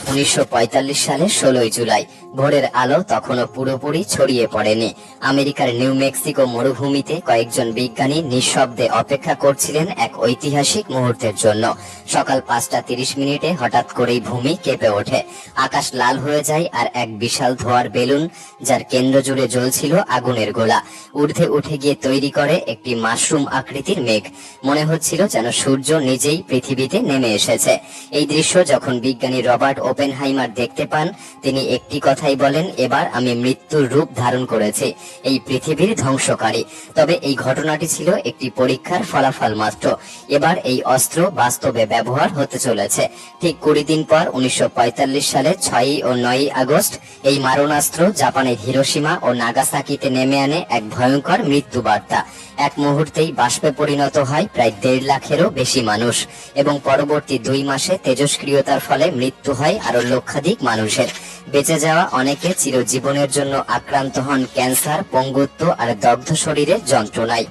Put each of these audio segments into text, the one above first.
1945 সালের 16 জুলাই ভোরের আলো তখনও পুরোপুরি ছড়িয়ে পড়েনি। আমেরিকার নিউ মেক্সিকো মরুভূমিতে কয়েকজন বিজ্ঞানী নিঃশব্দে অপেক্ষা করছিলেন এক ঐতিহাসিক মুহূর্তের জন্য। সকাল 5:30 হঠাৎ করেই ভূমি কেঁপে ওঠে, আকাশ লাল হয়ে যায়, আর এক বিশাল ধোঁয়ার বেলুন, যার কেন্দ্র জুড়ে জ্বলছিল আগুনের গোলা, ঊর্ধ্বে উঠে গিয়ে তৈরি করে একটি মাশরুম আকৃতির মেঘ। মনে হচ্ছিল যেন সূর্য নিজেই পৃথিবীতে নেমে এসেছে। এই দৃশ্য যখন বিজ্ঞানী রবার্ট ওপেনহাইমার দেখতে পান, তিনি একটি কথাই বলেন, এবার আমি মৃত্যুর রূপ ধারণ করেছি, এই পৃথিবীর ধ্বংসকারী। তবে এই ঘটনাটি ছিল একটি পরীক্ষার ফলাফল মাত্র। এবার এই অস্ত্র বাস্তবে ব্যবহার হতে চলেছে। ঠিক 20 দিন পর 1945 সালে 6 ও 9 আগস্ট এই মারণাস্ত্র জাপানের হিরোশিমা ও নাগাসাকিতে নেমে আনে এক ভয়ঙ্কর মৃত্যু বার্তা। এক মুহূর্তেই বাষ্পে পরিণত হয় প্রায় 1.5 লাখেরও বেশি মানুষ, এবং পরবর্তী 2 মাসে তেজস্ক্রিয়তার ফলে মৃত্যু হয় আরো লক্ষাধিক মানুষের। বেঁচে যাওয়া অনেকে চিরজীবনের জন্য আক্রান্ত হন ক্যান্সার, পঙ্গুত্ব আর দগ্ধ শরীরের যন্ত্রণায়।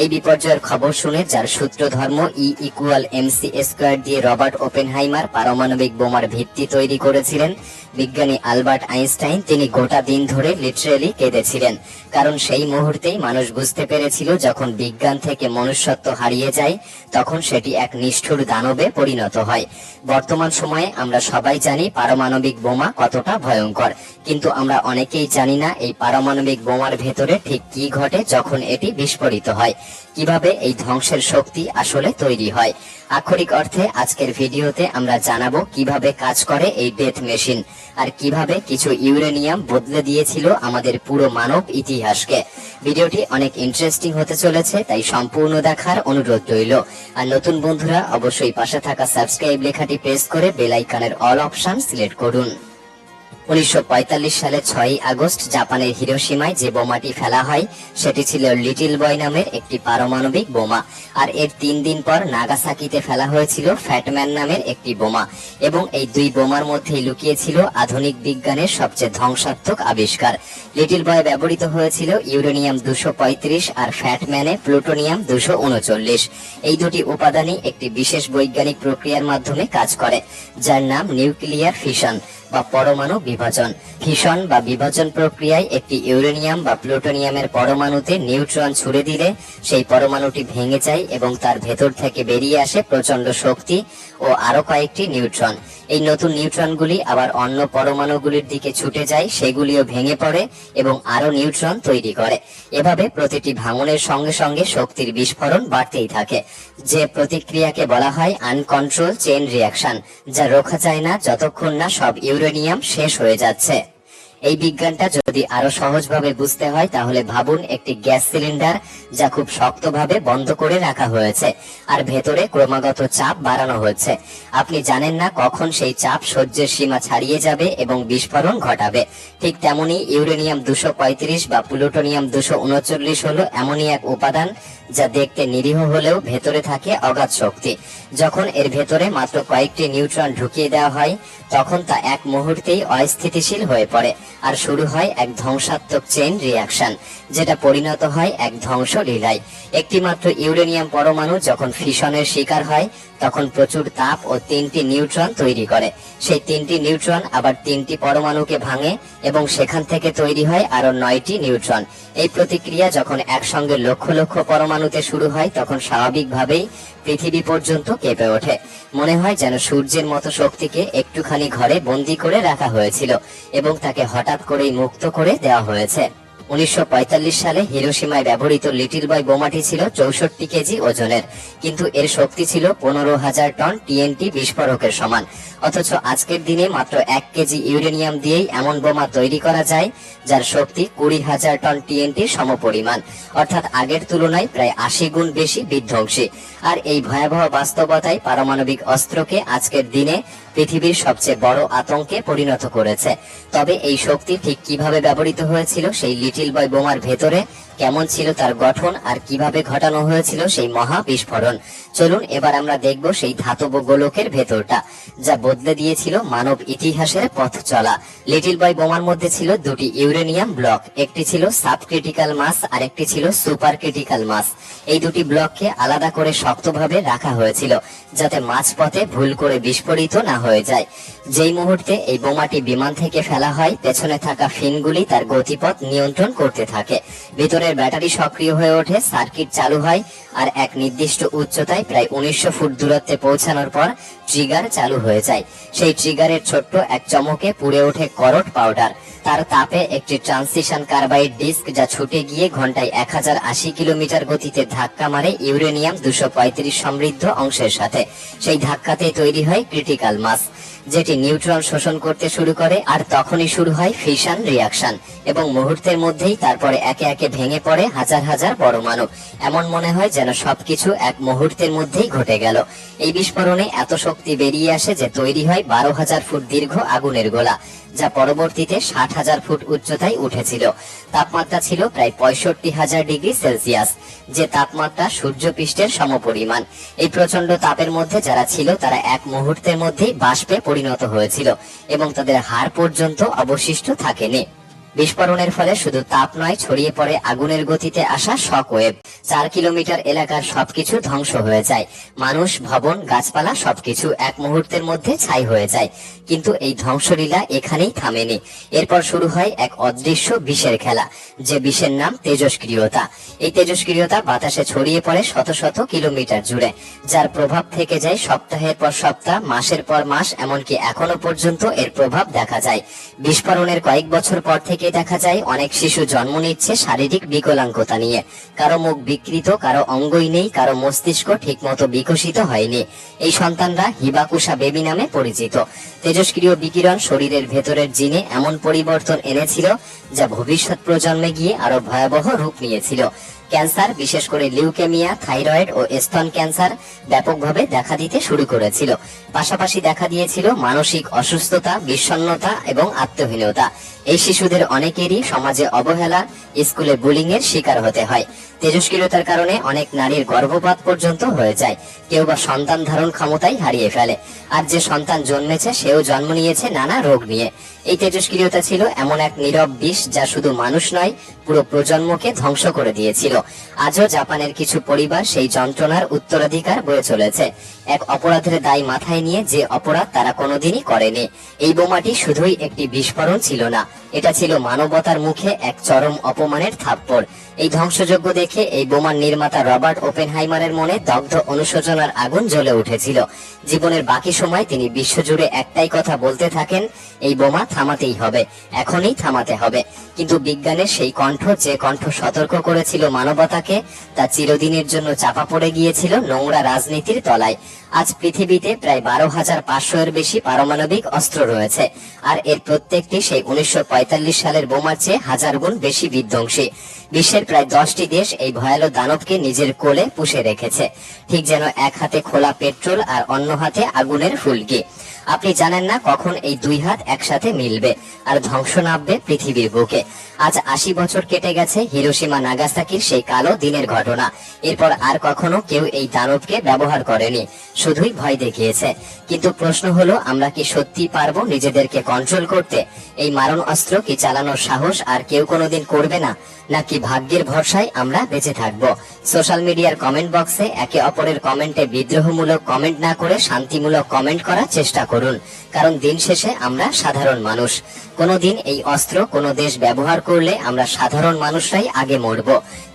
এই বিপর্যয়ের খবর শুনে, যার সূত্র ধর্ম E=mc² দিয়ে রবার্ট ওপেনহাইমার পারমাণবিক বোমার ভিত্তি তৈরি করেছিলেন, বিজ্ঞানী আলবার্ট আইনস্টাইন তিনি গোটা দিন ধরে লিটারেলি কেঁদেছিলেন। কারণ সেই মুহূর্তেই মানুষ বুঝতে পেরেছিল, যখন বিজ্ঞান থেকে মনুষ্যত্ব হারিয়ে যায়, তখন সেটি এক নিষ্ঠুর দানবে পরিণত হয়। বর্তমান সময়ে আমরা সবাই জানি পারমাণবিক বোমা কতটা ভয়ঙ্কর, কিন্তু আমরা অনেকেই জানি না এই পারমাণবিক বোমার ভেতরে ঠিক কি ঘটে যখন এটি বিস্ফোরিত হয়, কিভাবে এই ধ্বংসের শক্তি আসলে তৈরি হয়। আক্ষরিক অর্থে আজকের ভিডিওতে আমরা জানাবো কিভাবে কাজ করে এই ডেথ মেশিন, আর কিভাবে কিছু ইউরেনিয়াম বদলে দিয়েছিল আমাদের পুরো মানব ইতিহাসকে। ভিডিওটি অনেক ইন্টারেস্টিং হতে চলেছে, তাই সম্পূর্ণ দেখার অনুরোধ রইল। আর নতুন বন্ধুরা অবশ্যই পাশে থাকা সাবস্ক্রাইব লেখাটি প্রেস করে বেল আইকনের অল অপশন সিলেক্ট করুন। 1945 সালে 6 আগস্ট জাপানের হিরোশিমায় যে বোমাটি ফেলা হয়, সেটি ছিল লিটল বয় নামের একটি পারমাণবিক বোমা। আর এর 3 দিন পর নাগাসাকিতে ফেলা হয়েছিল ফ্যাটম্যান নামের একটি বোমা, এবং এই 2 বোমার মধ্যেই লুকিয়েছিল আধুনিক বিজ্ঞানের সবচেয়ে ধ্বংসাত্মক আবিষ্কার। লিটল বয়ে ব্যবহৃত হয়েছিল ইউরেনিয়াম 235 আর ফ্যাটম্যানে প্লুটোনিয়াম 239। এই দুটি উপাদানই একটি বিশেষ বৈজ্ঞানিক প্রক্রিয়ার মাধ্যমে কাজ করে, যার নাম নিউক্লিয়ার ফিশন বা পরমাণু বিভাজন। ফিশন বা বিভাজন প্রক্রিয়ায় একটি ইউরেনিয়াম বা প্লুটোনিয়ামের পরমাণুতে নিউট্রন ছুড়ে দিলে সেই পরমাণুটি ভেঙে যায়, এবং তার ভেতর থেকে বেরিয়ে আসে প্রচন্ড শক্তি ও আরো কয়েকটি নিউট্রন। এই নতুন নিউট্রনগুলি আবার অন্য পরমাণুগুলির দিকে ছুটে যায়, সেগুলিও ভেঙে পড়ে এবং আরো নিউট্রন তৈরি করে। এভাবে প্রতিটি ভাঙনের সঙ্গে সঙ্গে শক্তির বিস্ফোরণ বাড়তেই থাকে, যে প্রতিক্রিয়াকে বলা হয় আনকন্ট্রোল চেইন রিঅ্যাকশন, যা রোখা যায় না যতক্ষণ না সব ইউরেনিয়াম শেষ হয়ে যাচ্ছে। এই বিজ্ঞানটা যদি আরো সহজভাবে বুঝতে হয়, তাহলে ভাবুন একটি গ্যাস সিলিন্ডার যা খুব শক্তভাবে বন্ধ করে রাখা হয়েছে, আর ভেতরে ক্রমাগত চাপ বাড়ানো হচ্ছে। আপনি জানেন না কখন সেই চাপ সহ্যের সীমা ছাড়িয়ে যাবে এবং বিস্ফোরণ ঘটাবে। ঠিক তেমনি ইউরেনিয়াম 235 বা প্লুটোনিয়াম 239 হলো এমনই এক উপাদান যা দেখতে নিরীহ হলেও ভেতরে থাকে অগাধ শক্তি। যখন এর ভেতরে মাত্র কয়েকটি নিউট্রন ঢুকিয়ে দেওয়া হয়, তখন তা এক মুহূর্তেই অস্থিতিশীল হয়ে পড়ে, আর শুরু হয় এক ধ্বংসাত্মক চেইন রিঅ্যাকশন, যেটা পরিণত হয় এক ধ্বংসলীলায়। একটি মাত্র ইউরেনিয়াম পরমাণু যখন ফিশনের শিকার হয়, তখন প্রচুর তাপ ও 3টি নিউট্রন তৈরি করে। সেই 3টি নিউট্রন আবার 3টি পরমাণুকে ভাঙে, এবং সেখান থেকে তৈরি হয় আরো 9টি নিউট্রন। এই প্রতিক্রিয়া যখন একসঙ্গে লক্ষ লক্ষ পরমাণুতে শুরু হয়, তখন স্বাভাবিকভাবেই পৃথিবী পর্যন্ত কেঁপে ওঠে। মনে হয় যেন সূর্যের মতো শক্তিকে একটুখানি ঘরে বন্দি করে রাখা হয়েছিল, এবং তাকে হঠাৎ করেই মুক্ত করে দেওয়া হয়েছে। 1945 সালে হিরোশিমায় ব্যবহৃত লিটল বয় বোমাটি ছিল 64 কেজি ওজনের, কিন্তু এর শক্তি ছিল 15,000 টন টিএনটি বিস্ফোরকের সমান। অথচ আজকের দিনে মাত্র 1 কেজি ইউরেনিয়াম দিয়েই এমন বোমা তৈরি করা যায়, যার শক্তি 20,000 টন টিএনটির সমপরিমাণ, অর্থাৎ আগের তুলনায় প্রায় 80 গুণ বেশি বিধ্বংসী। আর এই ভয়াবহ বাস্তবতায় পারমাণবিক অস্ত্রকে আজকের দিনে পৃথিবীর সবচেয়ে বড় আতঙ্কে পরিণত করেছে। তবে এই শক্তি ঠিক কিভাবে ব্যবহৃত হয়েছিল সেই লিটল বয় বোমার ভেতরে, কেমন ছিল তার গঠন, আর কিভাবে ঘটানো হয়েছিল সেই মহা বিস্ফোরণ, চলুন এবার আমরা দেখব সেই ধাতব গোলকের ভেতরটা, যা বদলে দিয়েছিল মানব ইতিহাসের পথ চলা। লিটল বয় বোমার মধ্যে ছিল 2টি ইউরেনিয়াম ব্লক, একটি ছিল সাব ক্রিটিক্যাল মাস আর একটি ছিল সুপার ক্রিটিক্যাল মাস। এই দুটি ব্লককে আলাদা করে শক্তভাবে রাখা হয়েছিল, যাতে মাঝপথে ভুল করে বিস্ফোরিত না হয়ে যায়। যেই মুহূর্তে এই বোমাটি বিমান থেকে ফেলা হয়, পেছনে থাকা ফিনগুলি তার গতিপথ নিয়ন্ত্রণ করতে থাকে। ভিতরের ব্যাটারি সক্রিয় হয়ে ওঠে, সার্কিট চালু হয়, আর এক নির্দিষ্ট উচ্চতায় প্রায় 1900 ফুট দূরত্বে পৌঁছানোর পর ট্রিগার চালু হয়ে যায়। সেই ট্রিগারের ছোট্ট এক চমকে পুড়ে ওঠে করট পাউডার। তার তাপে একটি ট্রান্সিশন কার্বাইড ডিস্ক, যা ছুটে গিয়ে ঘন্টায় 1080 কিলোমিটার গতিতে ধাক্কা মারে ইউরেনিয়াম 235 সমৃদ্ধ অংশের সাথে। সেই ধাক্কাতে তৈরি হয় ক্রিটিক্যাল মাস, যেটি নিউট্রন শোষণ করতে শুরু করে, আর তখনই শুরু হয় ফিশন রিয়াকশন, এবং মুহূর্তের মধ্যেই তারপরে একে একে ভেঙে পড়ে হাজার হাজার পরমাণু। এমন মনে হয় যেন সবকিছু এক মুহূর্তের মধ্যেই ঘটে গেল। এই বিস্ফোরণে এত শক্তি বেরিয়ে আসে যে তৈরি হয় 12,000 ফুট দীর্ঘ আগুনের গোলা, যা পরবর্তীতে 60,000 ফুট উচ্চতায় উঠেছিল। তাপমাত্রা ছিল প্রায় 65,000 ডিগ্রি সেলসিয়াস, যে তাপমাত্রা সূর্যপৃষ্ঠের সমপরিমাণ। এই প্রচন্ড তাপের মধ্যে যারা ছিল তারা এক মুহূর্তের মধ্যেই বাষ্পে পরিণত হয়েছিল, এবং তাদের হাড় পর্যন্ত অবশিষ্ট থাকেনি। বিস্ফোরণের ফলে শুধু তাপ নয়, ছড়িয়ে পড়ে আগুনের গতিতে আসা শক ওয়েভ। 4 কিলোমিটার এলাকার সবকিছু ধ্বংস হয়ে যায়। মানুষ, ভবন, গাছপালা সবকিছু এক মুহূর্তের মধ্যে ছাই হয়ে যায়। কিন্তু এই ধ্বংসলীলা এখানেই থামেনি। এরপর শুরু হয় এক অদৃশ্য বিষের খেলা, যে বিষের নাম তেজস্ক্রিয়তা। এই তেজস্ক্রিয়তা বাতাসে ছড়িয়ে পড়ে শত শত কিলোমিটার জুড়ে, যার প্রভাব থেকে যায় সপ্তাহের পর সপ্তাহ, মাসের পর মাস, এমনকি এখনো পর্যন্ত এর প্রভাব দেখা যায়। বিস্ফোরণের কয়েক বছর পর থেকে দেখা যায় অনেক শিশু জন্ম নিচ্ছে শারীরিক বিকলাঙ্গতা নিয়ে। কারো মুখ বিকৃত, কারো অঙ্গই নেই, কারো মস্তিষ্ক ঠিকমতো বিকশিত হয়নি। এই সন্তানরা হিবাকুশা বেবি নামে পরিচিত। তেজস্ক্রিয় বিকিরণ শরীরের ভেতরের জিনে এমন পরিবর্তন এনেছিল, যা ভবিষ্যৎ প্রজন্মে গিয়ে আরো ভয়াবহ রূপ নিয়েছিল। ক্যান্সার, বিশেষ করে লিউকেমিয়া, থাইরয়েড ও স্তন ক্যান্সার ব্যাপকভাবে দেখা দিতে শুরু করেছিল। পাশাপাশি দেখা দিয়েছিল মানসিক অসুস্থতা, বিষণ্ণতা এবং আত্মহীনতা। এই শিশুদের অনেকেরই সমাজে অবহেলা, স্কুলে বুলিং এর শিকার হতে হয়। তেজস্ক্রিয়তার কারণে অনেক নারীর গর্ভপাত পর্যন্ত হয়ে যায়। কেউ বা সন্তান ধারণ ক্ষমতাই হারিয়ে ফেলে। আর যে সন্তান জন্মেছে সেও জন্ম নিয়েছে নানা রোগ নিয়ে। এই তেজস্ক্রিয়তা ছিল এমন এক নীরব বিষ, যা শুধু মানুষ নয়, পুরো প্রজন্মকে ধ্বংস করে দিয়েছিল। আজও জাপানের কিছু পরিবার সেই যন্ত্রণার উত্তরাধিকার বয়ে চলেছে, এক অপরাধের দায় মাথায় নিয়ে, যে অপরাধ তারা কোনোদিনই করেনি। এই বোমাটি শুধুই একটি বিস্ফোরণ ছিল না, এটা ছিল মানবতার মুখে এক চরম অপমানের থাপ্পড়। এই ধ্বংসযজ্ঞ দেখে এই বোমার নির্মাতা রবার্ট ওপেনহাইমারের মনে দগ্ধ অনুশোচনার আগুন জ্বলে উঠেছিল। জীবনের বাকি সময় তিনি বিশ্বজুড়ে একটাই কথা বলতে থাকেন, এই বোমা থামাতেই হবে, এখনই থামাতে হবে। কিন্তু বিজ্ঞানের সেই কণ্ঠ, যে কণ্ঠ সতর্ক করেছিল মানবতাকে, তা চিরদিনের জন্য চাপা পড়ে গিয়েছিল নোংরা রাজনীতির তলায়। আজ পৃথিবীতে প্রায় 12,500 এর বেশি পারমাণবিক অস্ত্র রয়েছে, আর এর প্রত্যেকটি সেই 1945 সালের বোমার চেয়ে 1000 গুণ বেশি বিধ্বংসী। বিশ্বের প্রায় 10টি দেশ এই ভয়াল দানবকে নিজের কোলে পুষে রেখেছে, ঠিক যেন এক হাতে খোলা পেট্রোল আর অন্য হাতে আগুনের ফুলকি। আপনি জানেন না কখন এই দুই হাত একসাথে মিলবে আর ধ্বংস নামবে পৃথিবীর বুকে। আজ 80 বছর কেটে গেছে হিরোশিমা নাগাসাকির সেই কালো দিনের ঘটনা। এরপর আর কখনো কেউ এই দানবকে ব্যবহার করেনি, শুধুই ভয় দেখিয়েছে। কিন্তু প্রশ্ন হলো, আমরা কি সত্যি পারবো নিজেদেরকে কন্ট্রোল করতে? এই মারণ অস্ত্র কি চালানোর সাহস আর কেউ কোনোদিন করবে না, নাকি ভাগ্যের ভরসায় আমরা বেঁচে থাকবো? সোশ্যাল মিডিয়ার কমেন্ট বক্সে একে অপরের কমেন্টে বিদ্রোহমূলক কমেন্ট না করে শান্তিমূলক কমেন্ট করার চেষ্টা করুন, কারণ দিন শেষে আমরা সাধারণ মানুষ। কোনোদিন এই অস্ত্র কোনো দেশ ব্যবহার করলে আমরা সাধারণ মানুষরাই আগে মরব।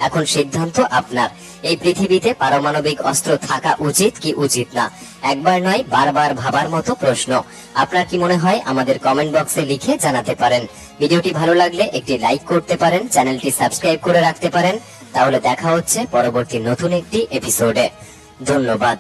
এখন সিদ্ধান্ত আপনার। এই পৃথিবীতে পারমাণবিক অস্ত্র থাকা উচিত কি উচিত না, একবার নয় বারবার ভাবার মতো প্রশ্ন। আপনার কি মনে হয়? আমাদের কমেন্ট বক্সে লিখে জানাতে পারেন। ভিডিওটি ভালো লাগলে একটি লাইক করতে পারেন, চ্যানেলটি সাবস্ক্রাইব করে রাখতে পারেন। তাহলে দেখা হচ্ছে পরবর্তী নতুন একটি এপিসোডে। ধন্যবাদ।